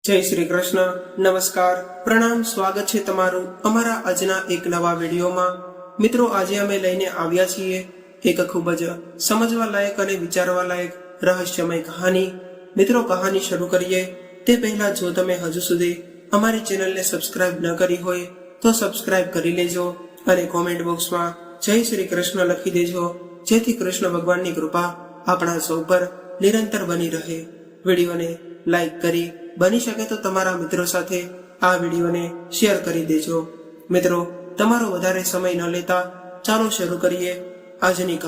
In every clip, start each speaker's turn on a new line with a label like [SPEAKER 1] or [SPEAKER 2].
[SPEAKER 1] જય શ્રી કૃષ્ણ, નમસ્કાર, પ્રણામ, સ્વાગત છે તમારું અમારા આજના એક નવા વિડીયોમાં। મિત્રો, આજે અમે લઈને આવ્યા છીએ એક ખૂબ જ સમજવા લાયક અને વિચારવા લાયક રહસ્યમય કહાની। મિત્રો, કહાની શરૂ કરીએ તે પહેલા જો તમે હજુ સુધી અમારી ચેનલને સબસ્ક્રાઇબ ન કરી હોય તો સબસ્ક્રાઇબ કરી લેજો અને કોમેન્ટ બોક્સમાં જય શ્રી કૃષ્ણ લખી દેજો, જેથી કૃષ્ણ ભગવાનની કૃપા આપણા સૌ પર નિરંતર બની રહે। વિડીયોને લાઈક કરી બની શકે તો તમારા મિત્રો સાથે આ વિડીયોને શેર કરી દેજો। મિત્રો, તમારો વધારે સમય ન લેતા ચાલો શરૂ કરીએ આજની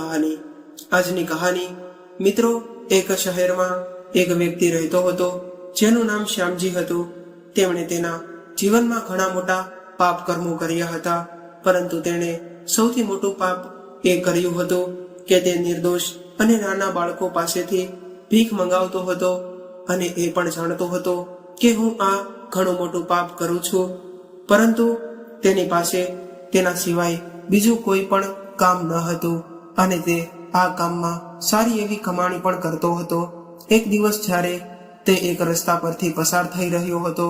[SPEAKER 1] કહાની। મિત્રો, એક શહેરમાં એક વ્યક્તિ રહેતો હતો જેનું નામ શ્યામજી હતું। તેમણે તેના જીવનમાં ઘણા મોટા પાપ કર્મો કર્યા હતા, પરંતુ તેણે સૌથી મોટું પાપ એ કર્યું હતું કે તે નિર્દોષ અને નાના બાળકો પાસેથી ભીખ મંગાવતો હતો અને એ પણ જાણતો હતો કે હું આ ઘણું મોટું પાપ કરું છું, પરંતુ તેની પાસે તેના સિવાય બીજું કોઈ પણ કામ ન હતું અને તે આ કામમાં સારી એવી કમાણી પણ કરતો હતો। એક દિવસ જ્યારે તે એક રસ્તા પરથી પસાર થઈ રહ્યો હતો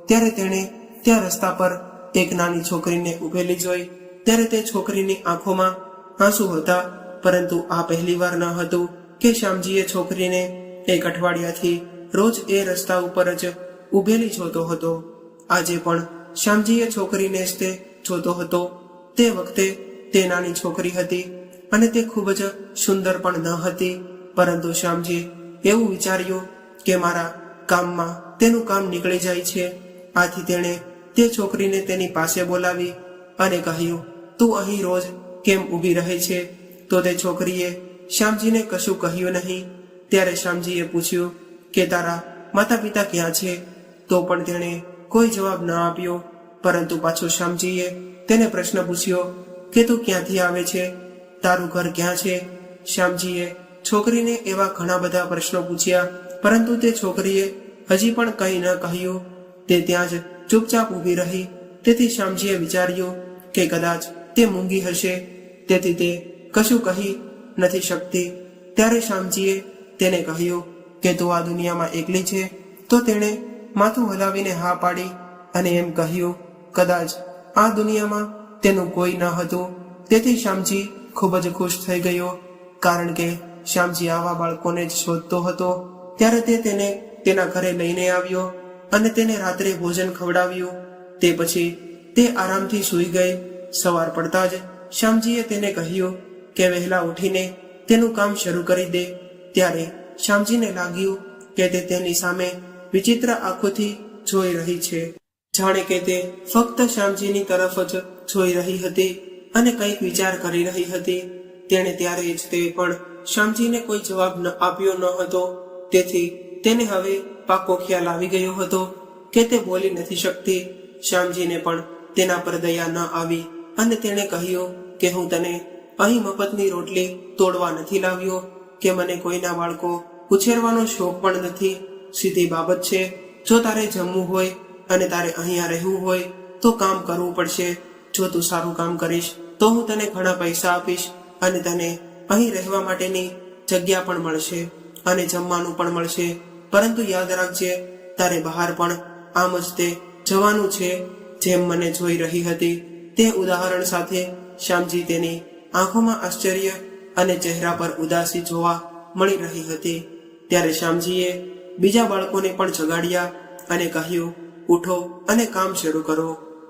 [SPEAKER 1] ત્યારે તેણે ત્યાં રસ્તા પર એક નાની છોકરીને ઊભેલી જોઈ। ત્યારે તે છોકરીની આંખોમાં આંસુ હતા, પરંતુ આ પહેલીવાર ન હતું કે શ્યામજીએ છોકરીને એક અઠવાડિયાથી રોજ એ રસ્તા ઉપર જ ઊભેલી જોતો હતો। આજે પણ શ્યામજીએ છોકરીને જ તે જોતો હતો। તે વખતે તે નાની છોકરી હતી અને તે ખૂબ જ સુંદર પણ ન હતી, પરંતુ શ્યામજી એવું વિચાર્યું કે મારા કામમાં તેનું કામ નીકળી જાય છે। આથી તેણે તે છોકરીને તેની પાસે બોલાવી અને કહ્યું, તું અહીં રોજ કેમ ઊભી રહે છે? તો તે છોકરીએ શ્યામજીને કશું કહ્યું નહીં। ત્યારે શ્યામજીએ પૂછ્યું કે તારા માતા પિતા ક્યાં છે? તો પણ તેણે કોઈ જવાબ ન આપ્યો, પરંતુ પાછો શ્યામજીએ તેને પ્રશ્ન પૂછ્યો કે તું ક્યાંથી આવે છે? તારું ઘર ક્યાં છે? શ્યામજીએ છોકરીને એવા ઘણા બધા પ્રશ્નો પૂછ્યા, પરંતુ તે છોકરીએ હજી પણ કંઈ ન કહ્યું। તે ત્યાં જ ચૂપચાપ ઊભી રહી। તેથી શ્યામજીએ વિચાર્યું કે કદાચ તે મૂંગી હશે, તેથી તે કશું કહી નથી શકતી। ત્યારે શ્યામજીએ તેને કહ્યું કે તું આ દુનિયામાં એકલી છે? તો તેણે માથું હલાવીને હા પાડી અને એમ કહ્યું કદાચ આ દુનિયામાં તેનું કોઈ ન હતું। તેથી શ્યામજી ખૂબ જ ખુશ થઈ ગયો, કારણ કે શ્યામજી આવા બાળકોને જ શોધતો હતો। ત્યારે તે તેને તેના ઘરે લઈને આવ્યો અને તેને રાત્રે ભોજન ખવડાવ્યું। તે પછી તે આરામથી સૂઈ ગઈ। સવાર પડતા જ શ્યામજીએ તેને કહ્યું કે વહેલા ઉઠીને તેનું કામ શરૂ કરી દે। ત્યારે શ્યામજીને લાગ્યું કે તે તેની સામે વિચિત્ર આંખોથી જોઈ રહી છે, જાણે કે તે ફક્ત શ્યામજીની તરફ જ જોઈ રહી હતી અને કંઈક વિચાર કરી રહી હતી। તેણે ત્યારે જ તે પણ શ્યામજીને કોઈ જવાબ આપ્યો ન હતો, તેથી તેને હવે પાકો ખ્યાલ આવી ગયો હતો કે તે બોલી નથી શકતી। શ્યામજીને પણ તેના પર દયા ન આવી અને તેણે કહ્યું કે હું તને અહીં મફતની રોટલી તોડવા નથી લાવ્યો કે મને કોઈના બાળકો ઉછેરવાનો શોખ પણ નથી। સીધી બાબત છે, જો તારે જમવું હોય અને તારે અહીંયા રહેવું હોય તો કામ કરવું પડશે। જો તું સારું કામ કરીશ તો હું તને ઘણા પૈસા આપીશ અને તને અહીં રહેવા માટેની જગ્યા પણ મળશે અને જમવાનું પણ મળશે, પરંતુ યાદ રાખજે તારે બહાર પણ આમ જ તે જવાનું છે જેમ મને જોઈ રહી હતી। તે ઉદાહરણ સાથે શ્યામજી તેની આંખોમાં આશ્ચર્ય અને ચહેરા પર ઉદાસી જોવા મળી રહી હતી। ત્યારે શ્યામજીએ બીજા બાળકોને પણ જગાડ્યા અને કહ્યું, ઉઠો અને કામ શરૂ કરો।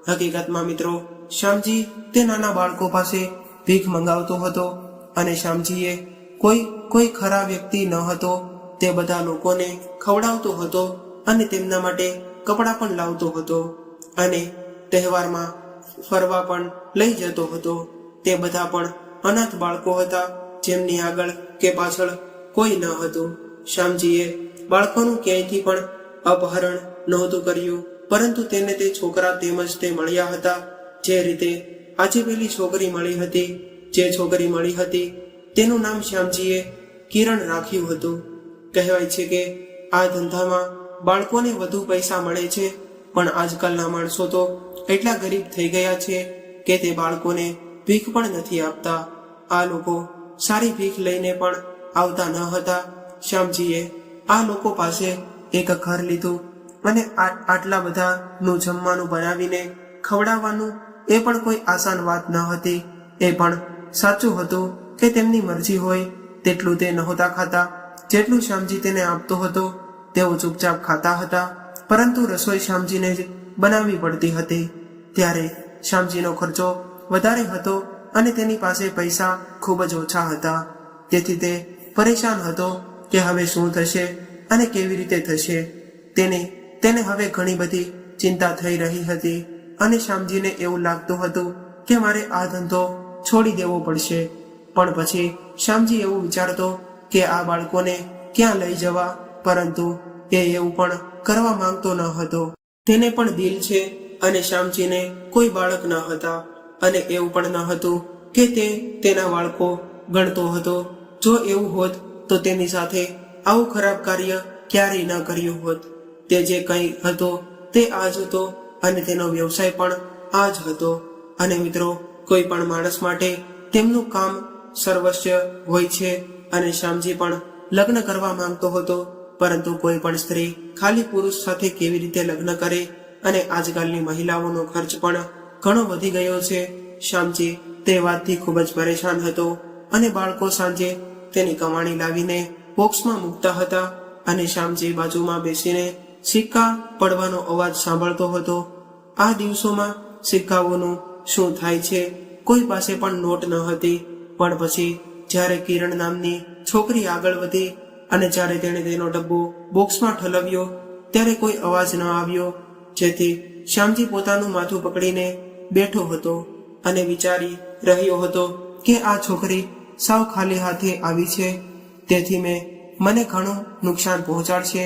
[SPEAKER 1] હકીકતમાં મિત્રો, શ્યામજી તે નાના બાળકો પાસે ભીખ મંગાવતો હતો અને શ્યામજીએ કોઈ ખરા વ્યક્તિ ન હતો। તે બધા લોકોને ખવડાવતો હતો અને તેમના માટે કપડાં પણ લાવતો હતો અને તહેવારમાં ફરવા પણ લઈ જતો હતો। તે બધા પણ અનાથ બાળકો હતા, જેમની આગળ કે પાછળ કોઈ ન હતું। શ્યામજીએ બાળકોનું ક્યાંયથી પણ અપહરણ નહોતું કર્યું, પરંતુ તેને તે છોકરા તેમજ તે મળ્યા હતા જે રીતે આજે પેલી છોકરી મળી હતી। જે છોકરી મળી હતી તેનું નામ શ્યામજીએ કિરણ રાખ્યું હતું। કહેવાય છે કે આ ધંધામાં બાળકોને વધુ પૈસા મળે છે, પણ આજકાલના માણસો તો એટલા ગરીબ થઈ ગયા છે કે તે બાળકોને ભીખ પણ નથી આપતા। આ લોકો સારી ભીખ લઈને પણ આવતા ન હતા। શ્યામજીએ આ લોકો પાસે એક ઘર લીધું અને આટલા બધાનું જમવાનું બનાવીને ખવડાવવાનું એ પણ કોઈ આસાન વાત ન હતી. એ પણ સાચું હતું કે તેમની મરજી હોય તેટલું તે નહોતા ખાતા. જેટલું શ્યામજી તેને આપતો હતો તેઓ ચૂપચાપ ખાતા હતા, પરંતુ રસોઈ શ્યામજીને જ બનાવવી પડતી હતી. ત્યારે શ્યામજીનો ખર્ચો વધારે હતો અને તેની પાસે પૈસા ખૂબ જ ઓછા હતા. તેથી તે પરેશાન હતો કે હવે શું થશે અને કેવી રીતે થશે. તેને હવે ઘણી બધી ચિંતા થઈ રહી હતી અને શ્યામજીને એવું લાગતું હતું કે મારે આ ધંધો છોડી દેવો પડશે. પણ પછી શ્યામજી એવું વિચારતો કે આ બાળકોને ક્યાં લઈ જવા, પરંતુ એ એવું પણ કરવા માંગતો ન હતો. તેને પણ દિલ છે અને શ્યામજીને કોઈ બાળક ન હતા અને એવું પણ ન હતું કે તે તેના બાળકો ગણતો હતો. જો એવું હોત તો તેની સાથે આવું ખરાબ કાર્ય ક્યારેય ન કર્યું હોત. તે જે કંઈ હતો તે આ જ હતો અને તેનો વ્યવસાય પણ આ જ હતો. અને મિત્રો, કોઈ પણ માણસ માટે તેમનું કામ સર્વસ્વ હોય છે અને શ્યામજી પણ લગ્ન કરવા માંગતો હતો, પરંતુ કોઈ પણ સ્ત્રી ખાલી પુરુષ સાથે કેવી રીતે લગ્ન કરે, અને આજકાલની મહિલાઓનો ખર્ચ પણ ઘણો વધી ગયો છે. શ્યામજી તે વાતથી ખૂબ જ પરેશાન હતો અને બાળકો સાંજે તેની કમાણી લાવીને બોક્સમાં મૂકતા હતા અને શ્યામજી બાજુમાં બેસીને સિક્કા પડવાનો અવાજ સાંભળતો હતો. આ દિવસોમાં સિક્કાઓનું શું થાય છે, કોઈ પાસે પણ નોટ ન હતી. પણ પછી જ્યારે કિરણ નામની છોકરી આગળ વધી અને જ્યારે તેણે તેનો ડબ્બો બોક્સમાં ઠલવ્યો ત્યારે કોઈ અવાજ ન આવ્યો, જેથી શ્યામજી પોતાનું માથું પકડીને બેઠો હતો અને વિચારી રહ્યો હતો કે આ છોકરી સાવ ખાલી હાથે આવી છે, તેથી મને ઘણું નુકસાન પહોંચાડશે.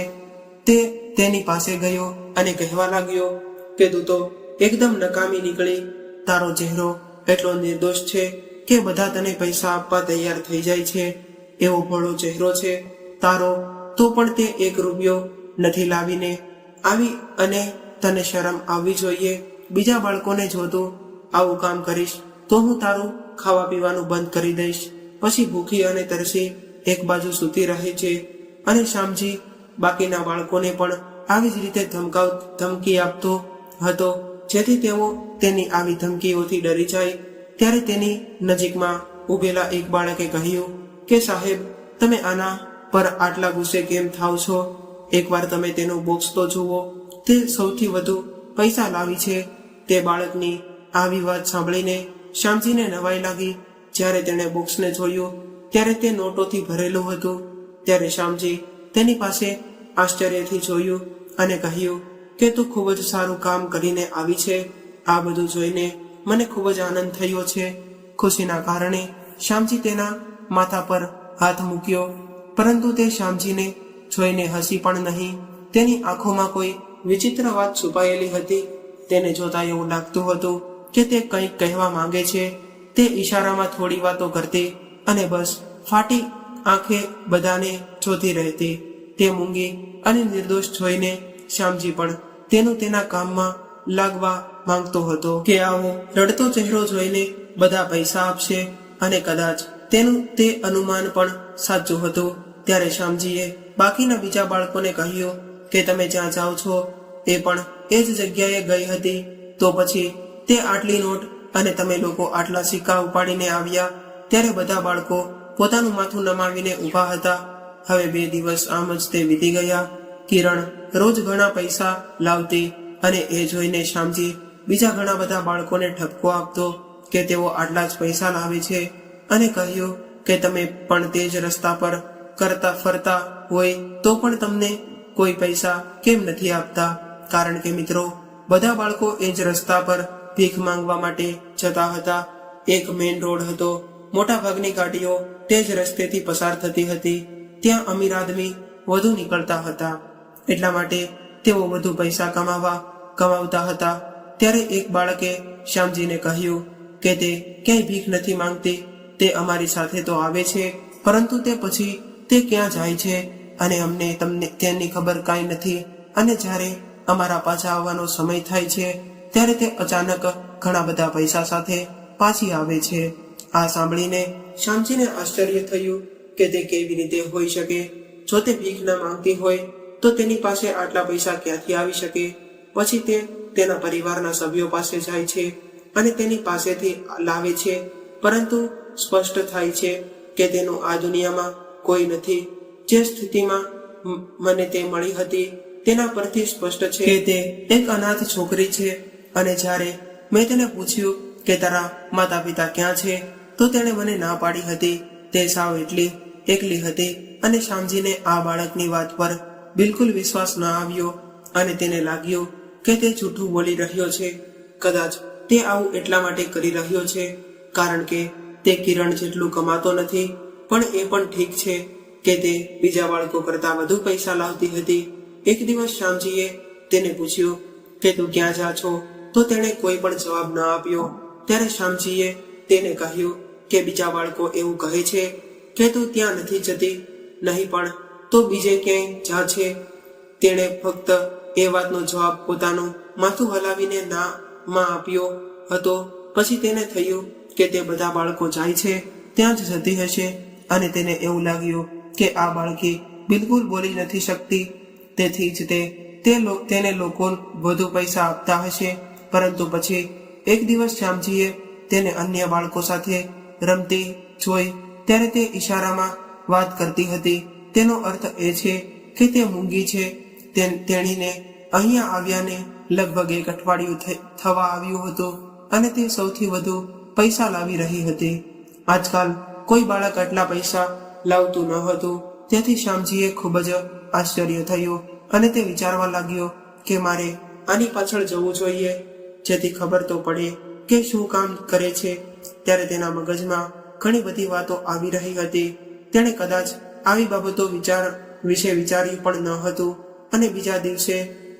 [SPEAKER 1] તે તેની પાસે ગયો અને કહેવા લાગ્યો કે તું તો એકદમ નકામી નીકળી. તારો ચહેરો એટલો નિર્દોષ છે કે બધા તને પૈસા આપવા તૈયાર થઈ જાય છે. એવો ભોળો ચહેરો છે તારો, તો પણ તે 1 રૂપિયો નથી લાવીને આવી, અને તને શરમ આવવી જોઈએ. બીજા બાળકોને જો તું આવું કામ કરીશ તો હું તારું ખાવા પીવાનું બંધ કરી દઈશ. પછી ભૂખી અને તરસી એક બાજુ સૂતી રહે છે અને શ્યામજી બાકીના બાળકોને પણ આવી જ રીતે ધમકી આપતો હતો, જેથી તેઓ તેની આવી ધમકીઓથી ડરી જાય. ત્યારે તેની નજીકમાં ઉભેલા એક બાળકે કહ્યું કે સાહેબ, તમે આના પર આટલા ગુસ્સે કેમ થાવ છો? એકવાર તમે તેનું બોક્સ તો જુઓ, તે સૌથી વધુ પૈસા લાવી છે. તે બાળકની આવી વાત સાંભળીને શ્યામજીને નવાઈ લાગી. જ્યારે તેણે બોક્સને જોયું ત્યારે તે નોટોથી ભરેલું હતું. ત્યારે શ્યામજી તેની પાસે આશ્ચર્યથી જોયું અને કહ્યું કે તું ખૂબ જ સારું કામ કરીને આવી છે. આ બધું જોઈને મને ખૂબ જ આનંદ થયો છે. ખુશીના કારણે શ્યામજી તેના માથા પર હાથ મૂક્યો, પરંતુ તે શ્યામજીને જોઈને હસી પણ નહીં. તેની આંખોમાં કોઈ વિચિત્ર વાત છુપાયેલી હતી. તેને જોતા એવું લાગતું હતું કે તે કંઈક કહેવા માંગે છે. તે ઈશારામાં થોડી વાતો કરતી અને બસ ફાટી આંખે બધાને જોતી રહેતી. તે મૂંગી અને નિર્દોષ જોઈને શ્યામજી પણ તેનું તેના કામમાં લાગવા માંગતો હતો કે આવો રડતો ચહેરો જોઈને બધા પૈસા આપશે, અને કદાચ તેનું તે અનુમાન પણ સાચું હતું. ત્યારે શ્યામજીએ બાકીના બીજા બાળકોને કહ્યું કે તમે જ્યાં જાઓ છો એ પણ એ જ જગ્યાએ ગઈ હતી, તો પછી તે આટલી નોટ અને તમે લોકો આટલા સિક્કા ઉપાડીને આવ્યા. ત્યારે બધા બાળકો પોતાનું માથું નમાવીને ઊભા હતા. હવે 2 દિવસ આમ જ તે વીતી ગયા. કિરણ રોજ ઘણા પૈસા લાવતી અને એ જોઈને શ્યામજી બીજા ઘણા બધા બાળકોને ઠપકો આપતો કે તેઓ આટલા જ પૈસા લાવે છે, અને કહ્યું કે તમે પણ તે જ રસ્તા પર ફરતા હોય તો પણ તમને કોઈ પૈસા કેમ નથી આપતા? કારણ કે મિત્રો, બધા બાળકો એ જ રસ્તા પર ભીખ માંગવા માટે જતા હતા. એક મેઇન રોડ હતો. મોટા ભાગની ગાડીઓ તે જ રસ્તેથી પસાર થતી હતી. ત્યાં અમીર આદમી વધુ નીકળતા હતા, એટલા માટે તેઓ વધુ પૈસા કમાવતા હતા. ત્યારે એક બાળકે શ્યામજીને કહ્યું કે તે ક્યાંય ભીખ નથી માંગતી. તે અમારી સાથે તો આવે છે, પરંતુ તે પછી તે ક્યાં જાય છે અને અમને તેની ખબર કાંઈ નથી. અને જ્યારે અમારા પાછા આવવાનો સમય થાય છે ત્યારે તે અચાનક ઘણા બધા પૈસા સાથે પાછી આવે છે. આ સાંભળીને શ્યામજીને આશ્ચર્ય થયું કે તે કેવી રીતે હોઈ શકે. જો તે ભીખ ન માંગતી હોય તો તેની પાસે આટલા પૈસા ક્યાંથી આવી શકે? પછી તે તેના પરિવારના સભ્યો પાસે જાય છે અને તેની પાસેથી લાવે છે, પરંતુ સ્પષ્ટ થાય છે કે તેનું આ દુનિયામાં કોઈ નથી. જે સ્થિતિમાં મને તે મળી હતી તેના પરથી સ્પષ્ટ છે કે તે એક અનાથ છોકરી છે. અને જ્યારે મેં તેને પૂછ્યું કે તારા માતા પિતા ક્યાં છે, તો તેણે મને ના પાડી હતી. તે સાવ એટલી એકલી હતી અને શ્યામજીને આ બાળકની વાત પર બિલકુલ વિશ્વાસ ન આવ્યો અને તેને લાગ્યું કે તે જૂઠું બોલી રહ્યો છે. કદાચ તે આવું એટલા માટે કરી રહ્યો છે કારણ કે તે કિરણ જેટલું કમાતો નથી. પણ એ પણ ઠીક છે કે તે બીજા બાળકો કરતા વધુ પૈસા લાવતી હતી. એક દિવસ શ્યામજીએ તેને પૂછ્યું કે તું ક્યાં જા છો? તો તેણે કોઈ પણ જવાબ ન આપ્યો. ત્યારે શ્યામજીએ તેને કહ્યું કે બીજા બાળકો એવું કહે છે કે તું ત્યાં નથી જતી, નહીં પણ તો બીજે ક્યાંય જા છે. તેણે ફક્ત એ વાતનો જવાબ પોતાનું માથું હલાવીને ના માં આપ્યો હતો. પછી તેને થયું કે તે બધા બાળકો જાય છે ત્યાં જ જતી હશે અને તેને એવું લાગ્યું કે આ બાળકી બિલકુલ બોલી નથી શકતી, તેથી જ તેને લોકો વધુ પૈસા આપતા હશે. પરંતુ પછી એક દિવસ શ્યામજીએ તેને અન્ય બાળકો સાથે રમતી જોઈ. ત્યારે તે ઈશારામાં વાત કરતી હતી. તેનો અર્થ એ છે કે તે મૂંગી છે. તેણીને અહીંયા આવ્યાને લગભગ 1 અઠવાડિયું થવા આવ્યું હતું અને તે સૌથી વધુ પૈસા લાવી રહી હતી. આજકાલ કોઈ બાળક આટલા પૈસા લાવતું ન હતું. તેથી શ્યામજીએ ખૂબ જ આશ્ચર્ય થયું અને તે વિચારવા લાગ્યો કે મારે આની પાછળ જવું જોઈએ, જેથી ખબર તો પડે કે શું કામ કરે છે. ત્યારે તેના મગજમાં ઘણી બધી વાતો આવી રહી હતી. તેણે કદાચ આવી બાબતો વિશે વિચાર્યું પણ ન હતું. અને બીજા દિવસે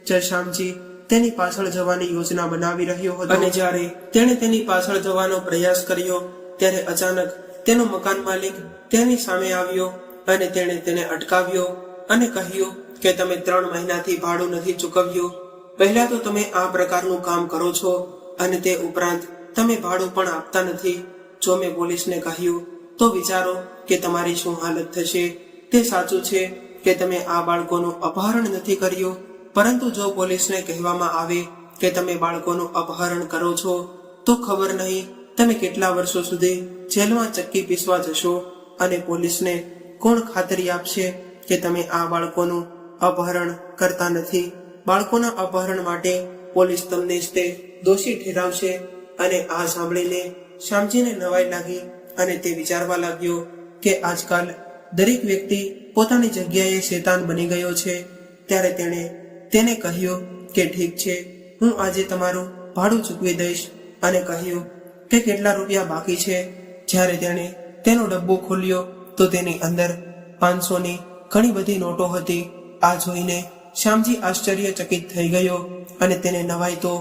[SPEAKER 1] જ શ્યામજી તેની પાછળ જવાની યોજના બનાવી રહ્યો હતો. અને જ્યારે તેણે તેની પાછળ જવાનો પ્રયાસ કર્યો ત્યારે અચાનક તેનો મકાન માલિક તેની સામે આવ્યો અને તેણે તેને અટકાવ્યો અને કહ્યું કે તમે 3 મહિનાથી ભાડું નથી ચૂકવ્યું. પહેલા તો તમે આ પ્રકારનું કામ કરો છો અને તે ઉપરાંત તમે ભાડું પણ આપતા નથી. જો મેં પોલીસને કહ્યું તો વિચારો કે તમારી શું હાલત થશે. તે સાચું છે કે તમે આ બાળકોનું અપહરણ નથી કર્યું, પરંતુ જો પોલીસને કહેવામાં આવે કે તમે બાળકોનું અપહરણ કરો છો તો ખબર નહીં તમે કેટલા વર્ષો સુધી જેલમાં ચક્કી પીસવા જશો. અને પોલીસને કોણ ખાતરી આપશે કે તમે આ બાળકોનું અપહરણ કરતા નથી? બાળકોના અપહરણ માટે પોલીસ તમને જ તે દોષી ઠેરાવશે. અને આ સાંભળીને શ્યામજીને નવાઈ લાગી અને તે વિચારવા લાગ્યો કે આજકાલ દરેક વ્યક્તિ પોતાની જગ્યાએ શેતાન બની ગયો છે. ત્યારે તેણે તેને કહ્યું કે ઠીક છે, હું આજે તમારું ભાડું ચૂકવી દઈશ. અને કહ્યું કે કેટલા રૂપિયા બાકી છે. જ્યારે તેણે તેનો ડબ્બો ખોલ્યો તો તેની અંદર 500ની ઘણી બધી નોટો હતી. આ જોઈને શ્યામજી આશ્ચર્યચકિત થઈ ગયો અને તેને નવાઈ તો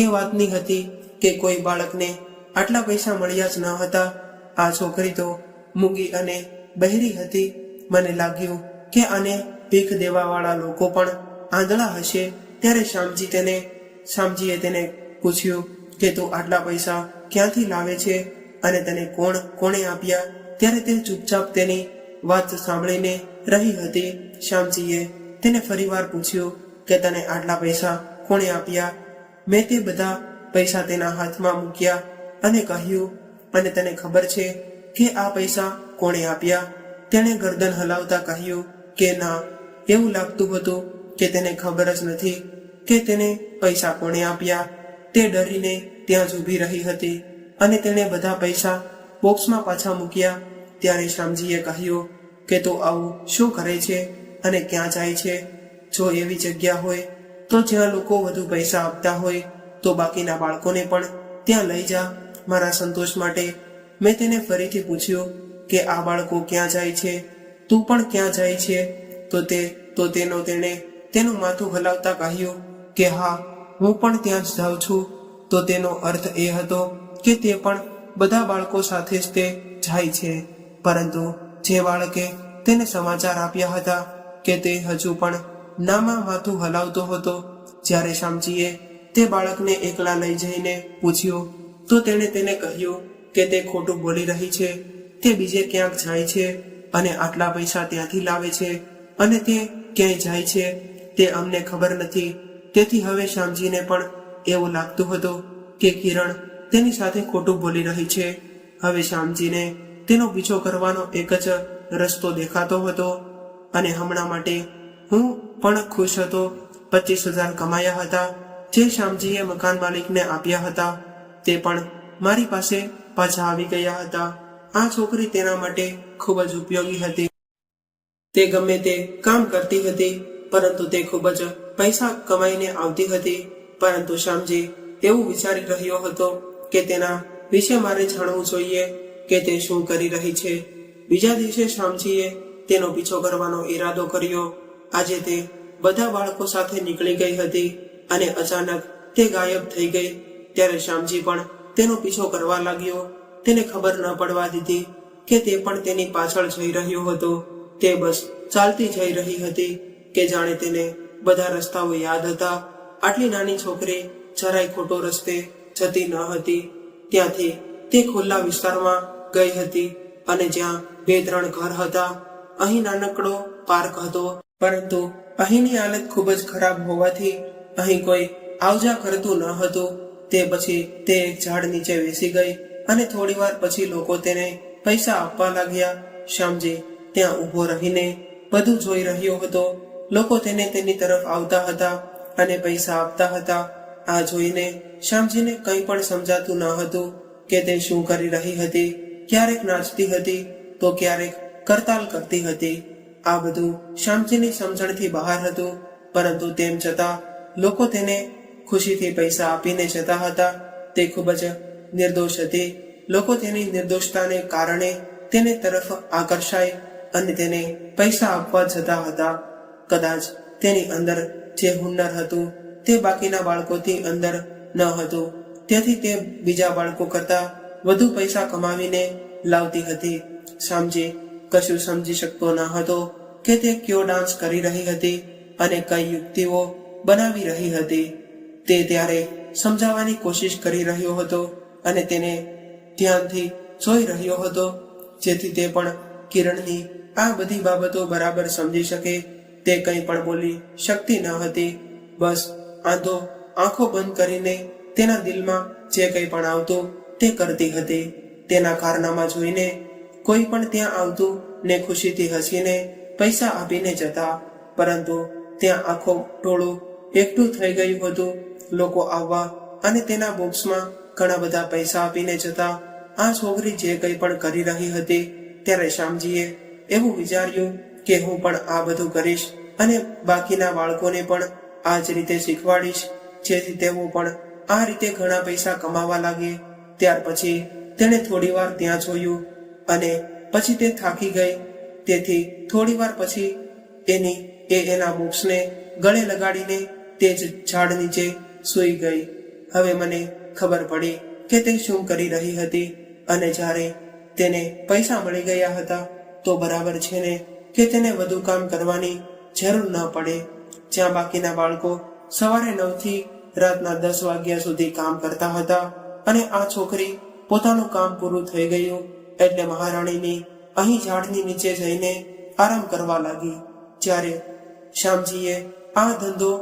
[SPEAKER 1] એ વાતની હતી કે કોઈ બાળકને આટલા પૈસા મળ્યા જ ન હતા. આ છોકરી તો મૂંગી અને બહેરી હતી. મને લાગ્યું કે આને ભીખ દેવાવાળા લોકો પણ આંધળા હશે. ત્યારે શ્યામજીએ તેને પૂછ્યું કે તું આટલા પૈસા ક્યાંથી લાવે છે અને તને કોણે આપ્યા? ત્યારે તે ચૂપચાપ તેની વાત સાંભળીને રહી હતી. શ્યામજીએ તેને ફરીવાર પૂછ્યું કે તને આટલા પૈસા કોણે આપ્યા? મેં તે બધા પૈસા તેના હાથમાં મૂક્યા અને કહ્યું, અને તને ખબર છે કે આ પૈસા કોણે આપ્યા? તેણે ગરદન હલાવતા કહ્યું કે ના. એવું લાગતું હતું કે તેને ખબર જ નથી કે તેને પૈસા કોણે આપ્યા. તે ડરીને ત્યાં જ ઊભી રહી હતી અને તેણે બધા પૈસા બોક્સમાં પાછા મૂક્યા. ત્યારે શ્યામજીએ કહ્યું કે તું આવું શું કરે છે અને ક્યાં જાય છે? જો એવી જગ્યા હોય તો જ્યાં લોકો વધુ પૈસા આપતા હોય તો બાકીના બાળકોને પણ ત્યાં લઈ જા મારા સંતોષ માટે. મેં તેને ફરીથી પૂછ્યું કે આ બાળકો ક્યાં જાય છે? તું પણ ક્યાં જાય છે? તેણે તેનું માથું હલાવતા કહ્યું કે હા, હું પણ ત્યાં જ જાઉં છું. તો તેનો અર્થ એ હતો કે તે પણ બધા બાળકો સાથે જ તે જાય છે. પરંતુ જે બાળકે તેને સમાચાર આપ્યા હતા કે તે હજુ પણ નામાં માથું હલાવતો હતો. જ્યારે શ્યામજીએ તે બાળકને એકલા લઈ જઈને પૂછ્યું તો તેણે તેને કહ્યું કે તે ખોટું બોલી રહી છે. તે બીજે ક્યાંક જાય છે અને આટલા પૈસા ત્યાંથી લાવે છે અને તે ક્યાંય જાય છે તે અમને ખબર નથી. તેથી હવે શ્યામજીને પણ એવું લાગતું હતું કે કિરણ તેની સાથે ખોટું બોલી રહી છે. હવે શ્યામજીને તેનો પીછો કરવાનો એક જ રસ્તો દેખાતો હતો અને હમણાં માટે હું પણ ખુશ હતો. 25,000 કમાયા હતા જે શ્યામજીએ મકાન માલિકને આપ્યા હતા, તે પણ મારી પાસે પાછા આવી ગયા હતા. આ છોકરી તેના માટે ખૂબ જ ઉપયોગી હતી. તે ગમે તે કામ કરતી હતી, પરંતુ તે ખૂબ જ પૈસા કમાઈને આવતી હતી. પરંતુ શ્યામજી એવું વિચારી રહ્યો હતો કે તેના વિશે મારે જાણવું જોઈએ કે તે શું કરી રહી છે. બીજા દિવસે શ્યામજીએ તેનો પીછો કરવાનો ઈરાદો કર્યો. આજે તે બધા બાળકો સાથે નીકળી ગઈ હતી અને અચાનક તે ગાયબ થઈ ગઈ. ત્યારે શ્યામજી પણ તેનો પીછો કરવા લાગ્યો. તેને ખબર ન પડવા દીધી કે તે પણ તેની પાછળ જઈ રહ્યો હતો. તે બસ ચાલતી જઈ રહી હતી કે જાણે તેને બધા રસ્તાઓ યાદ હતા. આટલી નાની છોકરી જરાય ખોટો રસ્તે જતી ન હતી. ત્યાંથી તે ખુલ્લા વિસ્તારમાં ગઈ હતી અને જ્યાં 2-3 ઘર હતા. અહીં નાનકડો પાર્ક હતો, પરંતુ અહીંની હાલત ખૂબ જ ખરાબ હોવાથી અહીં કોઈ આવજા કરતું ન હતું. તે પછી તે એક ઝાડ નીચે બેસી ગઈ અને થોડી વાર પછી લોકો તેને પૈસા આપવા લાગ્યા. શ્યામજી ત્યાં ઊભો રહીને બધું જોઈ રહ્યો હતો. લોકો તેને તેની તરફ આવતા હતા અને પૈસા આપતા હતા. આ જોઈને શ્યામજીને કંઈ પણ સમજાતું ન હતું કે તે શું કરી રહી હતી. ક્યારેક નાચતી હતી તો ક્યારેક કરતાલ કરતી હતી. આ બધું શ્યામજીની સમજણથી બહાર હતું, પરંતુ તેમ છતાં લોકો તેને ખુશીથી પૈસા આપીને જતા હતા. તે ખૂબ જ નિર્દોષ હતી. લોકો તેની નિર્દોષતાને કારણે તેને તરફ આકર્ષાય અને તેને પૈસા આપવા જતા હતા. કદાચ તેની અંદર જે હુન્નર હતું તે બાકીના બાળકોથી અંદર ન હતું, તેથી તે બીજા બાળકો કરતા વધુ પૈસા કમાવીને લાવતી હતી. શ્યામજી કશું સમજી શકતો ન હતો કે તે કયો ડાન્સ કરી રહી હતી અને કઈ યુક્તિઓ બનાવી રહી હતી. તે ત્યારે સમજાવવાની કોશિશ કરી રહ્યો હતો અને તેને ધ્યાનથી જોઈ રહ્યો હતો, જેથી તે પણ કિરણની આ બધી બાબતો બરાબર સમજી શકે. તે કંઈ પણ બોલી શકતી ન હતી. બસ આંધો આંખો બંધ કરીને તેના દિલમાં જે કંઈ પણ આવતું તે કરતી હતી. તેના કારનામા જોઈને કોઈ પણ ત્યાં આવતું ને ખુશીથી હસીને પૈસા આપીને જતા. પરંતુ ત્યાં આખો ટોળું એકઠું થઈ ગયું હતું. લોકો આવવા અને તેના બોક્સમાં ઘણા બધા પૈસા આપીને જતા. આ છોકરી જે કંઈ પણ કરી રહી હતી, ત્યારે શ્યામજીએ એવું વિચાર્યું કે હું પણ આ બધું કરીશ અને બાકીના બાળકોને પણ આ જ રીતે શીખવાડીશ, જેથી તેઓ પણ આ રીતે ઘણા પૈસા કમાવા લાગે. ત્યાર પછી તેણે થોડી વાર ત્યાં જોયું અને પછી તે થાકી ગઈ. તેથી થોડી વાર પછી એના બુક્સને ગળે લગાડીને તે જ ઝાડ નીચે સૂઈ ગઈ. હવે મને ખબર પડી કે તે શું કરી રહી હતી, અને જ્યારે તેને પૈસા મળી ગયા હતા તો બરાબર છે ને કે તેને વધુ કામ કરવાની જરૂર ન પડે. જ્યાં બાકીના બાળકો સવારે 9 થી રાતના 10 વાગ્યા સુધી કામ કરતા હતા અને આ છોકરી પોતાનું કામ પૂરું થઈ ગયું એટલે મહારાણીની અહીં ઝાડની નીચે જઈને આરામ કરવા લાગી. જ્યારે શ્યામજીએ આ ધંધો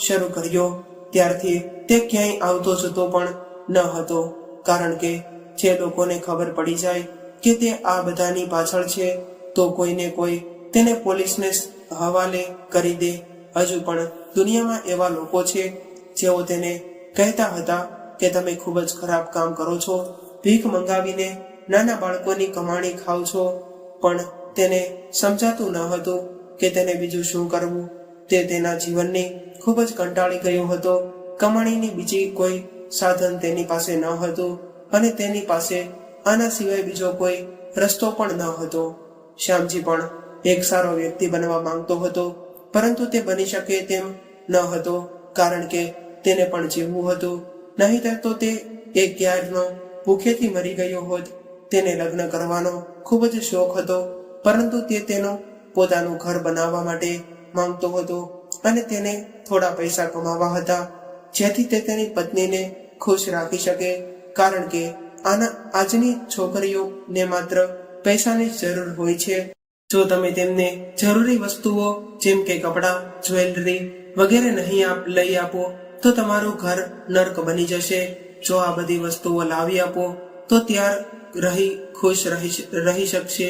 [SPEAKER 1] શરૂ કર્યો ત્યારથી તે ક્યાંય આવતો જતો પણ ન હતો, કારણ કે જે લોકોને ખબર પડી જાય કે તે આ બધાની પાછળ છે તો કોઈને કોઈ તેને પોલીસને હવાલે કરી દે. હજુ પણ દુનિયામાં એવા લોકો છે જેઓ તેને કહેતા હતા કે તમે ખૂબ જ ખરાબ કામ કરો છો, ભીખ મંગાવીને નાના બાળકોની કમાણી ખાવ છો. પણ તેને સમજાતું ન હતું કે તેને બીજું શું કરવું. તે તેના જીવનની ખૂબ જ કંટાળી ગયો હતો. કમાણીની બીજી કોઈ સાધન તેની પાસે ન હતું અને તેની પાસે આના સિવાય બીજો કોઈ રસ્તો પણ ન હતો. શ્યામજી પણ એક સારો વ્યક્તિ બનવા માંગતો હતો, પરંતુ તે બની શકે તેમ ન હતો, કારણ કે તેને પણ જીવવું હતું. નહીંતર તો તે એક ક્યારનો ભૂખેથી મરી ગયો હોત. તેને લગ્ન કરવાનો ખૂબ જ શોખ હતો, પરંતુ તે તેનું પોતાનું ઘર બનાવવા માટે માંગતો હતો અને તેને થોડા પૈસા કમાવા હતા, જેથી તે તેની પત્નીને ખુશ રાખી શકે. કારણ કે આજની છોકરીઓને માત્ર પૈસાની જરૂર હોય છે. જો તમે તેમને જરૂરી વસ્તુઓ જેમ કે કપડાં, જ્વેલરી વગેરે નહીં લઈ આપો તો તમારું ઘર નર્ક બની જશે. જો આ બધી વસ્તુઓ લાવી આપો તો ત્યાર ખુશ રહી શકશે,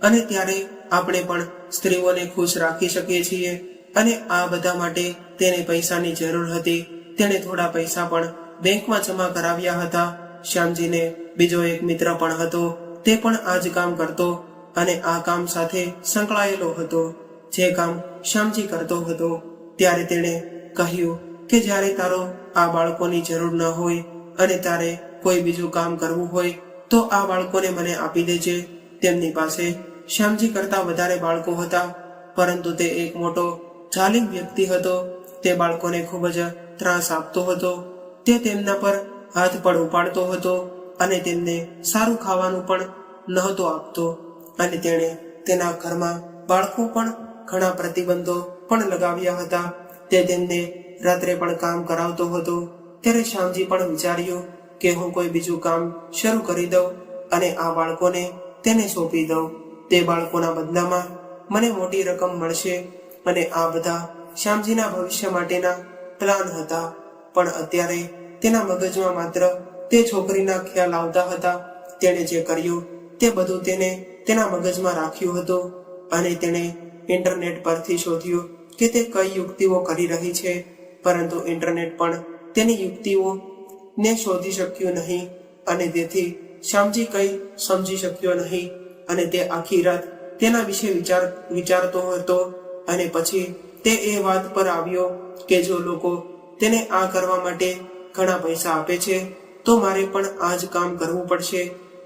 [SPEAKER 1] અને ત્યારે આપણે પણ સ્ત્રીઓને ખુશ રાખી શકીએ છીએ. અને આ બધા માટે તેને પૈસાની જરૂર હતી. તેણે થોડા પૈસા પણ બેંકમાં જમા કરાવ્યા હતા. શ્યામજીને બીજો એક મિત્ર પણ હતો. તે પણ આ જ કામ કરતો અને આ કામ સાથે સંકળાયેલો હતો, જે કામ શ્યામજી કરતો હતો. ત્યારે તેણે કહ્યું કે જ્યારે તારો આ બાળકોની જરૂર ન હોય અને તારે કોઈ બીજું કામ કરવું હોય તો આ બાળકોને મને આપી દેજે. તેમની પાસે શ્યામજી કરતા વધારે બાળકો હતા, પરંતુ તે એક મોટો જાલિમ વ્યક્તિ હતો. તે બાળકોને ખૂબ જ ત્રાસ આપતો હતો. તે તેમના પર હાથ પણ ઉપાડતો હતો અને તેમને સારું ખાવાનું પણ નહોતો આપતો. અને તેણે તેના ઘરમાં બાળકો પણ ઘણા પ્રતિબંધો પણ લગાવ્યા હતા. તે તેમને રાત્રે પણ કામ કરાવતો હતો. ત્યારે શ્યામજી પણ વિચાર્યું કે હું કોઈ બીજું કામ શરૂ કરી દઉં અને આ બાળકોને તેને સોંપી દઉં. તે બાળકોના બદલામાં મને મોટી રકમ મળશે. અને આ બધા શ્યામજીના ભવિષ્ય માટેના પ્લાન હતા. પણ અત્યારે તેના મગજમાં માત્ર તે છોકરીના ખ્યાલ આવતા હતા. તેણે જે કર્યું તે બધું તેને તેના મગજમાં રાખ્યું હતું. અને તેણે ઇન્ટરનેટ પરથી શોધ્યું કે તે કઈ યુક્તિઓ કરી રહી છે, પરંતુ ઇન્ટરનેટ પણ તેની યુક્તિઓને શોધી શક્યું નહીં. અને તેથી શ્યામજી કંઈ સમજી શક્યો નહીં. અને તે આખી રાત તેના વિશે વિચારતો હતો. અને પછી તે એ વાત પર આવ્યો કે જો લોકો તેને આ કરવા માટે ઘણા પૈસા આપે છે તો મારે પણ આ જ કામ કરવું પડશે.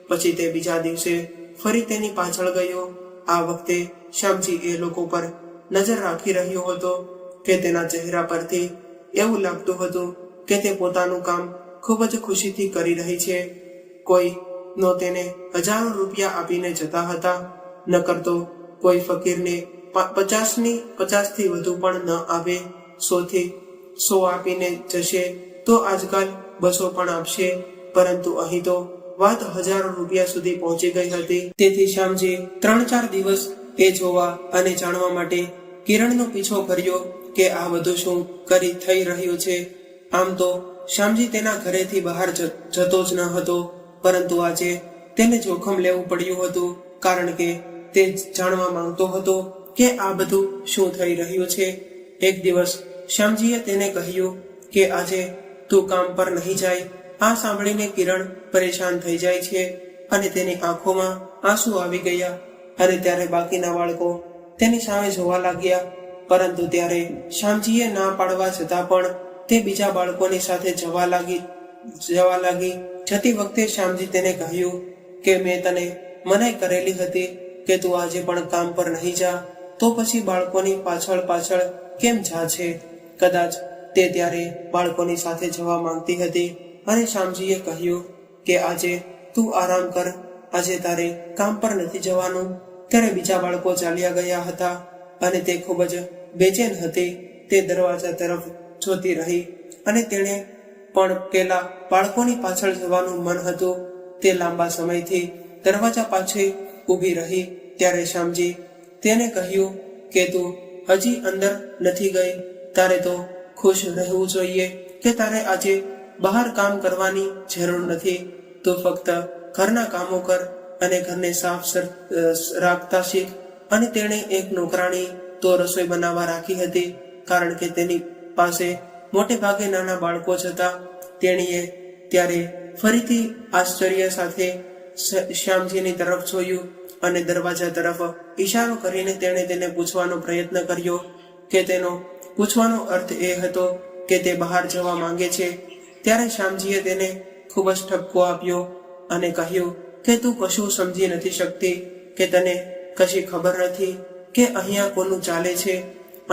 [SPEAKER 1] પછી તે બીજા દિવસે ફરી તેની પાછળ ગયો. આ વખતે શ્યામજી એ લોકો પર નજર રાખી રહ્યો હતો કે તેના ચહેરા પરથી એવું લાગતું હતું કે તે પોતાનું કામ ખૂબ જ ખુશીથી કરી રહી છે. કોઈ નો તેને હજારો રૂપિયા આપીને જતા હતા, નકર તો કોઈ ફકીરને 50થી વધુ પણ ન આવે. 100 આપીને જશે તો આજકાલ 200 પણ આપશે. પરંતુ અહીં તો વાત હજારો રૂપિયા સુધી પહોંચી ગઈ હતી. તેથી શ્યામજી 3-4 દિવસ એ જોવા અને જાણવા માટે કિરણનો પીછો કર્યો કે આ બધું શું થઈ રહ્યું છે. આમ તો શ્યામજી તેના ઘરેથી બહાર જતો જ ન હતો, પરંતુ આજે તેને જોખમ લેવું પડ્યું હતું, કારણ કે તે જાણવા માંગતો હતો કે આ બધું શું થઈ રહ્યું છે. એક દિવસ શ્યામજીએ તેને કહ્યું કે આજે તું કામ પર નહીં જાય. આ સાંભળીને કિરણ પરેશાન થઈ જાય છે અને તેની આંખોમાં આંસુ આવી ગયા. અને ત્યારે બાકીના બાળકો તેની સામે જોવા લાગ્યા. પરંતુ ત્યારે શ્યામજીએ ના પાડવા છતાં પણ તે બીજા બાળકોની સાથે જવા લાગી. જતી વખતે શ્યામજી તેને કહ્યું કે મેં તને મનાઈ કરેલી હતી કે તું આજે પણ કામ પર નહીં જા, તો પછી બાળકોની પાછળ કેમ જા છે? કદાચ તે ત્યારે બાળકોની સાથે જવા માંગતી હતી. અને શ્યામજીએ કહ્યું કે આજે તું આરામ કર, આજે તારે કામ પર નથી જવાનું. ત્યારે બીજા બાળકો ચાલ્યા ગયા હતા અને તે ખૂબ જ બેચેન હતી. તે દરવાજા તરફ જોતી રહી અને તેણે પણ પેલા બાળકોની પાછળ જવાનું મન હતું. તે લાંબા સમયથી દરવાજા પાછળ ઊભી રહી. ત્યારે શ્યામજી તેને કહ્યું કે તું હજી અંદર નથી ગઈ. તારે તો ખુશ રહેવું જોઈએ કે તારે આજે બહાર કામ કરવાની જરૂર નથી. તું ફક્ત ઘરના કામો કર અને ઘરને સાફ રાખતા શીખ. અને તેણે એક નોકરાણી તો રસોઈ બનાવવા રાખી હતી, કારણ કે તેની પાસે મોટે ભાગે નાના બાળકો જ હતા. તેણીએ ત્યારે ફરીથી આશ્ચર્ય સાથે શ્યામજીની તરફ જોયું અને દરવાજા તરફ ઈશારો કરીને તેણે તેને પૂછવાનો પ્રયત્ન કર્યો કે તેનો પૂછવાનો અર્થ એ હતો કે તે બહાર જવા માંગે છે. ત્યારે શ્યામજીએ તેને ખૂબ જ ઠપકો આપ્યો અને કહ્યું કે તું કશું સમજી નથી શકતી, કે તને કશી ખબર નથી કે અહીંયા કોનું ચાલે છે.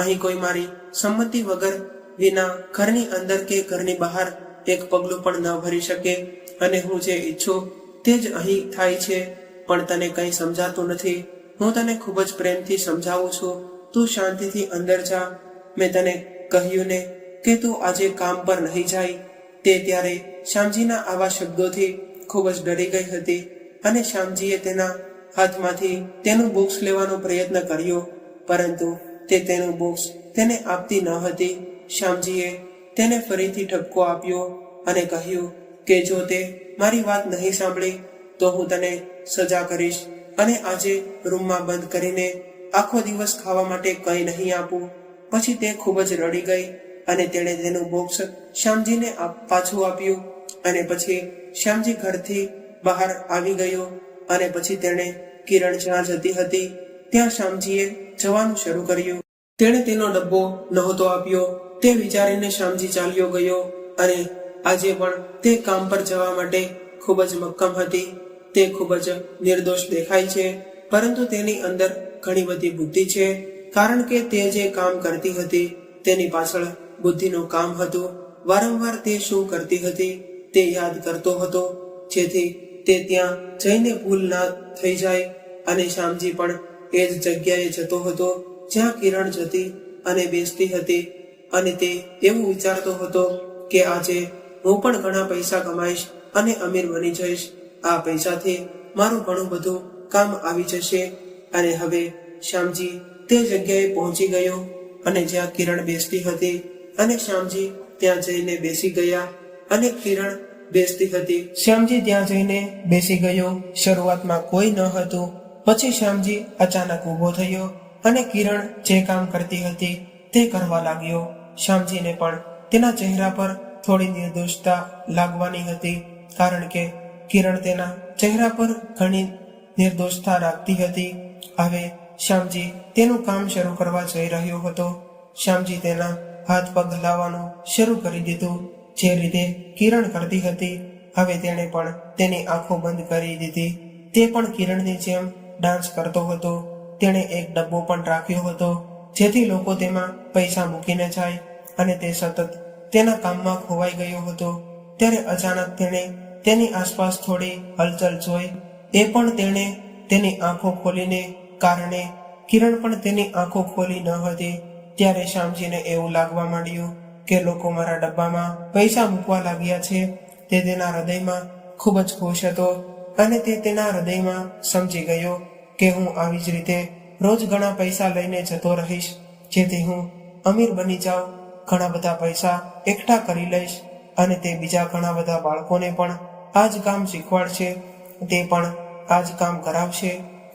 [SPEAKER 1] અહીં કોઈ મારી સંમતિ વગર વિના ઘરની અંદર કે ઘરની બહાર એક પગલું પણ ન ભરી શકે. અને હું જે ઈચ્છું તે જ અહીં થાય છે, પણ તને કંઈ સમજાતું નથી. હું તને ખૂબ જ પ્રેમથી સમજાવું છું, તું શાંતિથી અંદર જા. મેં તને કહ્યું ને કે તું આજે કામ પર નહીં જાય. તે ત્યારે શ્યામજીના આવા શબ્દોથી ખૂબ જ ડરી ગઈ હતી અને શ્યામજીએ તેના હાથમાંથી તેનું બોક્સ લેવાનો પ્રયત્ન કર્યો, પરંતુ તે તેનું બોક્સ તેને આપતી ન હતી. શ્યામજીએ તેને ફરીથી ઠપકો આપ્યો અને કહ્યું કે જો તે મારી વાત નહીં સાંભળી તો હું તને સજા કરીશ અને આજે રૂમમાં બંધ કરીને આખો દિવસ ખાવા માટે કંઈ નહીં આપું. પછી તે ખૂબ જ રડી ગઈ અને તેણે તેનું બોક્સ શ્યામજીને પાછું આપ્યું અને પછી શ્યામજી ઘરથી બહાર આવી ગયો અને પછી તેણે કિરણ જ્યાં જતી હતી ત્યાં શ્યામજીએ જવાનું શરૂ કર્યું. તેણે તેનો ડબ્બો નહોતો આપ્યો તે વિચારીને શ્યામજી ચાલ્યો ગયો અને આજે પણ તે કામ પર જવા માટે ખૂબ જ મક્કમ હતી. તે ખૂબ જ નિર્દોષ દેખાય છે, પરંતુ તેની અંદર ઘણી બધી બુદ્ધિ છે, કારણ કે તે જે કામ કરતી હતી તેની પાછળ બુદ્ધિનું કામ હતું. વારંવાર તે શું કરતી હતી તે યાદ કરતો હતો, જેથી તે ત્યાં જઈને ભૂલ ના થઈ જાય. અને શ્યામજી પણ એ જ જગ્યાએ જતો હતો જ્યાં કિરણ જતી અને બેસતી હતી અને તે એવું વિચારતો હતો કે આજે હું પણ ઘણા પૈસા કમાઈશ અને અમીર બની જઈશ. આ પૈસાથી મારું ઘણું બધું કામ આવી જશે. અને હવે શ્યામજી તે જગ્યાએ પહોંચી ગયો અને જ્યાં કિરણ બેસતી હતી અને શ્યામજી ત્યાં જઈને બેસી ગયા અને કિરણ બેસતી હતી. શ્યામજી ત્યાં જઈને બેસી ગયો. શરૂઆતમાં કોઈ ન હતું. પછી શ્યામજી અચાનક ઊભો થયો અને કિરણ જે કામ કરતી હતી તે કરવા લાગ્યો. શ્યામજીને પણ તેના ચહેરા પર થોડી નિર્દોષતા લાગવાની હતી, કારણ કે કિરણ તેના ચહેરા પર ઘણી નિર્દોષતા રાખતી હતી. હવે શ્યામજી તેનું કામ શરૂ કરવા જઈ રહ્યો હતો. શ્યામજી તેના હાથ પગ હલાવવાનું શરૂ કરી દીધું, જે રીતે કિરણ કરતી હતી. હવે તેણે પણ તેની આંખો બંધ કરી દીધી. તે પણ કિરણની જેમ ડાન્સ કરતો હતો. તેણે એક ડબ્બો પણ રાખ્યો હતો જેથી લોકો તેમાં પૈસા મૂકીને જાય અને તે સતત તેના કામમાં ખોવાઈ ગયો હતો. ત્યારે અચાનક તેણે તેની આસપાસ થોડી હલચલ જોઈ. એ પણ તેણે તેની આંખો ખોલીને કારણે કિરણ પણ તેની આંખો ખોલી ન હતી. ત્યારે શ્યામજીને એવું લાગવા માંડ્યું કે લોકો મારા ડબ્બામાં પૈસા મૂકવા લાગ્યા છે. તે તેના હૃદયમાં ખૂબ જ ખુશ હતો અને તે તેના હૃદયમાં સમજી ગયો કે હું આવી જ રીતે રોજ ઘણા પૈસા લઈને જતો રહીશ, જેથી હું અમીર બની જાઉં, ઘણા બધા પૈસા એકઠા કરી લઈશ અને તે બીજા ઘણા બધા બાળકોને પણ આ જ કામ શીખવાડશે. તે પણ આ જ કામ કરાવશે.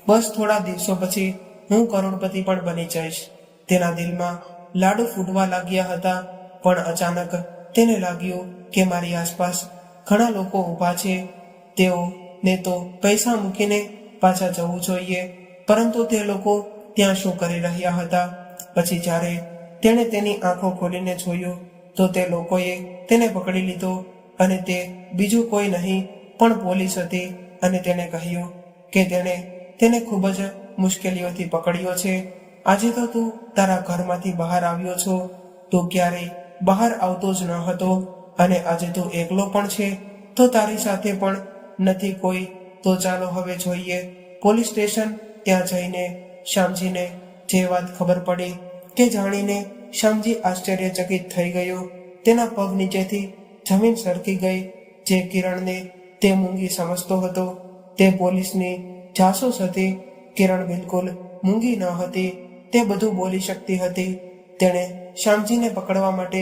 [SPEAKER 1] બસ થોડા દિવસો પછી હું કરોડપતિ પણ બની જઈશ. તેના દિલમાં લાડુ ફૂટવા લાગ્યા હતા, પણ અચાનક તેને લાગ્યું કે મારી આસપાસ ઘણા લોકો ઊભા છે, તેઓને તો પૈસા મૂકીને પાછા જવું જોઈએ, પરંતુ તે લોકો ત્યાં શું કરી રહ્યા હતા. પછી જ્યારે તેણે તેની આંખો ખોલીને જોયું તો તે લોકોએ તેને પકડી લીધો અને તે બીજું કોઈ નહીં પણ પોલીસ હતી. અને તેણે કહ્યું કે તેણે તેને ખૂબ જ મુશ્કેલીઓથી પકડ્યો છે. આજે તો તું તારા ઘરમાંથી બહાર આવ્યો છો. તું ક્યારેય બહાર આવતો જ ન હતો અને આજે તું એકલો પણ છે, તો તારી સાથે પણ નથી કોઈ. તો ચાલો હવે જોઈએ પોલીસ સ્ટેશન. ત્યાં જઈને શ્યામજીને જે વાત ખબર પડી તે જાણીને શ્યામજી આશ્ચર્યચકિત થઈ ગયો. તેના પગ નીચેથી જમીન સરકી ગઈ. જે કિરણને તે મૂંગી સમજતો હતો તે પોલીસની જાસૂસ હતી. કિરણ બિલકુલ મૂંગી ન હતી. તે બધું બોલી શકતી હતી. તેણે શ્યામજીને પકડવા માટે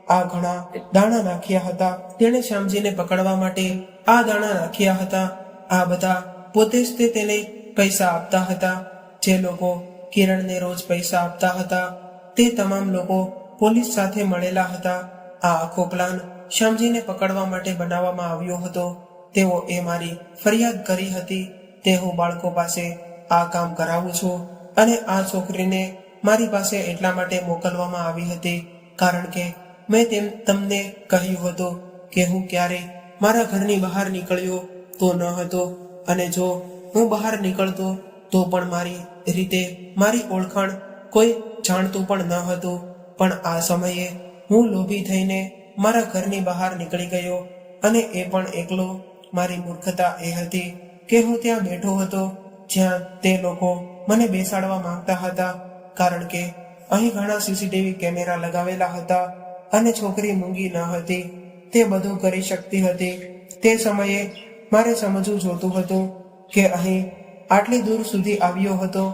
[SPEAKER 1] આ ઘણા દાણા નાખ્યા હતા. તેણે શ્યામજીને પકડવા માટે આ દાણા નાખ્યા હતા. આ બધા પોતે જ તેને પૈસા આપતા હતા. જે લોકો કિરણને રોજ પૈસા આપતા હતા તે તમામ લોકો પોલીસ સાથે મળેલા હતા. આ આખો પ્લાન શ્યામજીને પકડવા માટે બનાવવામાં આવ્યો હતો. તેઓ એ મારી ફરિયાદ કરી હતી તે હું બાળકો પાસે આ કામ કરાવું છું અને આ છોકરીને મારી પાસે એટલા માટે મોકલવામાં આવી હતી કારણ કે મેં તમને કહ્યું હતું કે હું ક્યારેય મારા ઘરની બહાર નીકળ્યો તો ન હતો, અને જો હું બહાર નીકળતો તો પણ મારી રીતે મારી ઓળખાણ કોઈ જાણતું પણ ન હતું. પણ આ સમયે હું લોભી થઈને મારા ઘરની બહાર નીકળી ગયો અને એ પણ એકલો. મારી મૂર્ખતા એ હતી કે હું ત્યાં બેઠો હતો જ્યાં તે લોકો મને બેસાડવા માંગતા હતા, કારણ કે અહીં ઘણા સીસીટીવી કેમેરા લગાવેલા હતા અને છોકરી મૂંગી ન હતી. તે બધું કરી શકતી હતી. તે સમયે મારે સમજવું જોતું હતું કે અહીં આટલી દૂર સુધી આવ્યો હતો.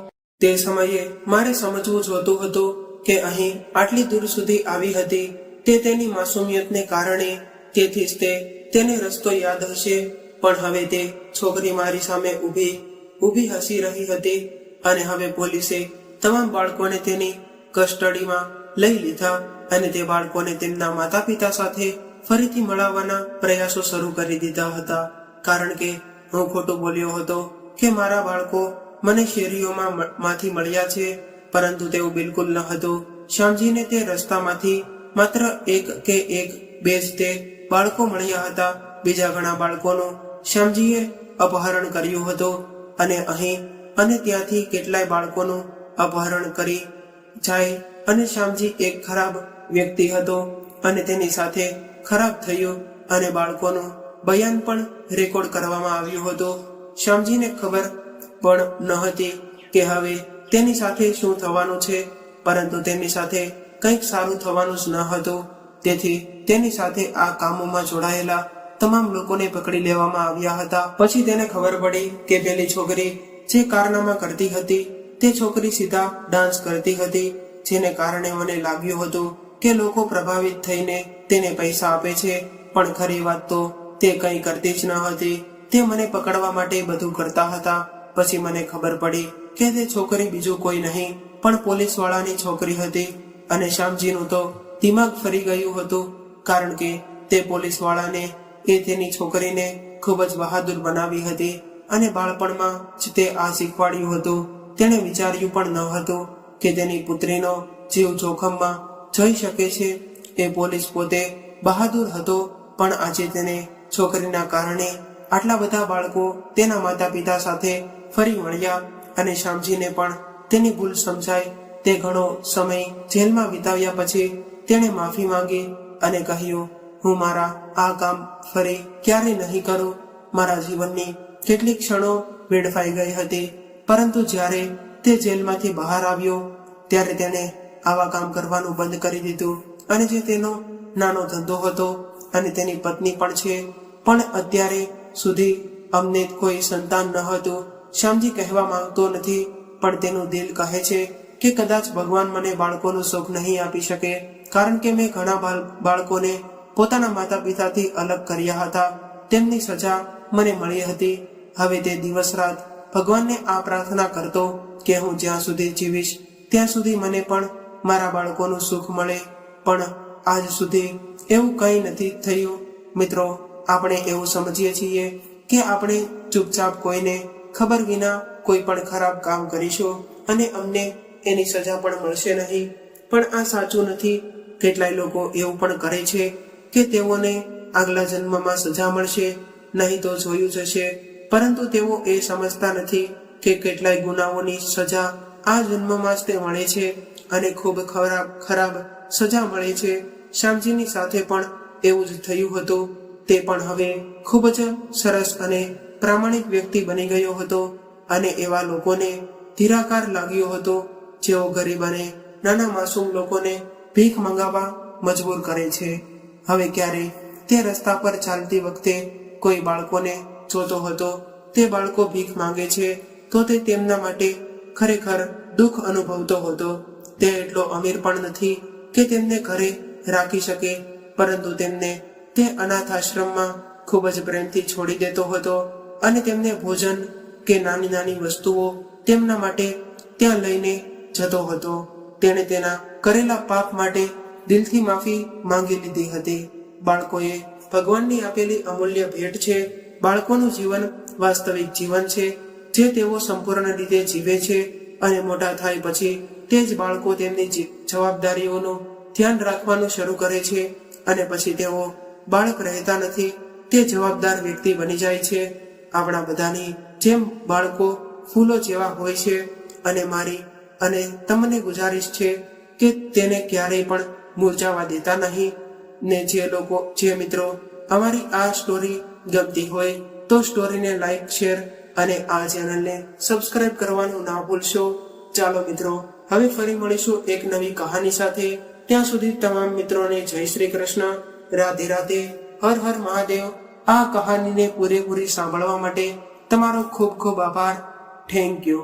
[SPEAKER 1] તે સમયે મારે સમજવું જોતું હતું કે અહીં આટલી દૂર સુધી આવી હતી તે તેની માસુમિયતને કારણે, તેથી જ તેને રસ્તો યાદ હશે. પણ હવે તે છોકરી મારી સામે ઊભી હસી રહી હતી અને હવે પોલીસે તમામ બાળકોને તેની કસ્ટડીમાં લઈ લીધા અને તે બાળકોને તેમના માતા પિતા સાથે ફરીથી મળાવવાના પ્રયાસો શરૂ કરી દીધા હતા. કારણ કે હું ખોટું બોલ્યો હતો કે મારા બાળકો મને શેરીઓમાંથી મળ્યા છે, પરંતુ તેવું બિલકુલ ન હતું. શ્યામજીને તે રસ્તામાંથી માત્ર બે જ તે બાળકો મળ્યા હતા. બીજા ઘણા બાળકોનું શ્યામજીએ અપહરણ કર્યું હતું અને અહીં અને ત્યાંથી કેટલાય બાળકોનું અપહરણ કરી જાય. અને શ્યામજી એક ખરાબ વ્યક્તિ હતો અને તેની સાથે ખરાબ થયું અને બાળકોનું બયાન પણ રેકોર્ડ કરવામાં આવ્યું હતું. શ્યામજીને ખબર પણ ન હતી કે હવે તેની સાથે શું થવાનું છે, પરંતુ તેની સાથે કંઈક સારું થવાનું જ ન હતું. તેથી તેની સાથે આ કામોમાં જોડાયેલા તમામ લોકોને પકડી લેવામાં આવ્યા હતા. પછી તેને ખબર પડી કે પેલી છોકરી જે કારનામા કરતી હતી તે છોકરી સીધા ડાન્સ કરતી હતી, જેને કારણે મને લાગ્યું હતું કે લોકો પ્રભાવિત થઈને તેને પૈસા આપે છે, પણ ખરી વાત તો તે કંઈ કરતી જ ન હતી. તે મને પકડવા માટે બધું કરતા હતા. પછી મને ખબર પડી કે તે છોકરી બીજું કોઈ નહીં પણ પોલીસવાળાની છોકરી હતી. અને શ્યામજીનું તો દિમાગ ફરી ગયું હતું, કારણ કે તે પોલીસવાળાને તેની છોકરીને ખૂબ જ બહાદુર બનાવી હતી અને બાળપણમાં જ તે આ શીખવાડ્યું હતું. તેણે વિચાર્યું પણ ન હતું કે તેની પુત્રીનો જીવ જોખમમાં જઈ શકે છે. એ પોલીસ પોતે બહાદુર હતો, પણ આજે તેને છોકરીના કારણે આટલા બધા બાળકો તેના માતા પિતા સાથે ફરી મળ્યા અને શ્યામજીને પણ તેની ભૂલ સમજાય. તે ઘણો સમય જેલમાં વિતાવ્યા પછી તેણે માફી માંગી અને કહ્યું, હું મારા આ કામ ફરી ક્યારેય નહીં કરું. મારા જીવનની કેટલીક ક્ષણો વેડફાઈ ગઈ હતી, પરંતુ જ્યારે તે જેલમાંથી બહાર આવ્યો ત્યારે તેણે આવા કામ કરવાનું બંધ કરી દીધું. અને જે તેનો નાનો ધંધો હતો અને તેની પત્ની પણ છે, પણ અત્યારે સુધી અમને કોઈ સંતાન ન હતું. શ્યામજી કહેવા માંગતો નથી, પણ તેનું દિલ કહે છે કે કદાચ ભગવાન મને બાળકોનું સુખ નહીં આપી શકે, કારણ કે મેં ઘણા બાળકોને પોતાના માતા પિતાથી અલગ કર્યા હતા. તેમની સજા મને મળી હતી. હવે તે દિવસ રાત ભગવાનને આ પ્રાર્થના કરતો કે હું જ્યાં સુધી જીવીશ ત્યાં સુધી મને પણ મારા બાળકોનું સુખ મળે, પણ આજ સુધી એવું કંઈ નથી થયું. મિત્રો, આપણે એવું સમજીએ છીએ કે આપણે ચૂપચાપ કોઈને ખબર વિના કોઈ પણ ખરાબ કામ કરીશું અને અમને એની સજા પણ મળશે નહીં, પણ આ સાચું નથી. કેટલાય લોકો એવું પણ કરે છે કે તેઓને આગલા જન્મમાં સજા મળશે, નહીં તો જોયું જશે, પરંતુ તેઓ એ સમજતા નથી કે કેટલાય ગુનાઓની સજા આ જન્મમાં જ તે મળે છે અને ખૂબ ખરાબ સજા મળે છે. શ્યામજીની સાથે પણ એવું જ થયું હતું. તે પણ હવે ખૂબ જ સરસ અને પ્રામાણિક વ્યક્તિ બની ગયો હતો અને એવા લોકોને ધીરાકાર લાગ્યો હતો જેઓ ગરીબ અને નાના માસૂમ લોકોને ભીખ મંગાવવા મજબૂર કરે છે. હવે ક્યારે તે રસ્તા પર ચાલતી વખતે કોઈ બાળકોને જોતો હતો, તે બાળકો ભીખ માંગે છે, તો તે તેમના માટે ખરેખર દુઃખ અનુભવતો હતો. તે એટલો અમીર પણ નથી કે તેમને ઘરે રાખી શકે, પરંતુ તેમને તે અનાથ આશ્રમમાં ખૂબ જ પ્રેમથી છોડી દેતો હતો અને તેમને ભોજન કે નાની નાની વસ્તુઓ તેમના માટે ત્યાં લઈને જતો હતો. તેણે તેના કરેલા પાપ માટે દિલથી માફી માંગી લીધી હતી. બાળકોએ ભગવાનની આપેલી અમૂલ્ય ભેટ છે. બાળકોનું જીવન વાસ્તવિક જીવન છે જે તેઓ સંપૂર્ણ રીતે જીવે છે અને મોટા થાય પછી તે જ બાળકો તેમની જવાબદારીઓનું ધ્યાન રાખવાનું શરૂ કરે છે અને પછી તેઓ બાળક રહેતા નથી, તે જવાબદાર વ્યક્તિ બની જાય છે. આપણા બધાની જેમ બાળકો ફૂલો જેવા હોય છે અને મારી અને તમને ગુજારિશ છે કે તેને ક્યારેય પણ મુરઝાવા દેતા નહીં. ને જે મિત્રો અમારી આ સ્ટોરી ગમતી હોય તો સ્ટોરીને લાઈક, શેર અને આ ચેનલને સબસ્ક્રાઇબ કરવાનું ના ભૂલશો. ચાલો મિત્રો, હવે ફરી મળીશું એક નવી કહાની સાથે. ત્યાં સુધી તમામ મિત્રોને જય શ્રી કૃષ્ણ, રાધે રાધે, હર હર મહાદેવ. આ કહાનીને પૂરેપૂરી સાંભળવા માટે તમારો ખૂબ ખૂબ આભાર. Thank you.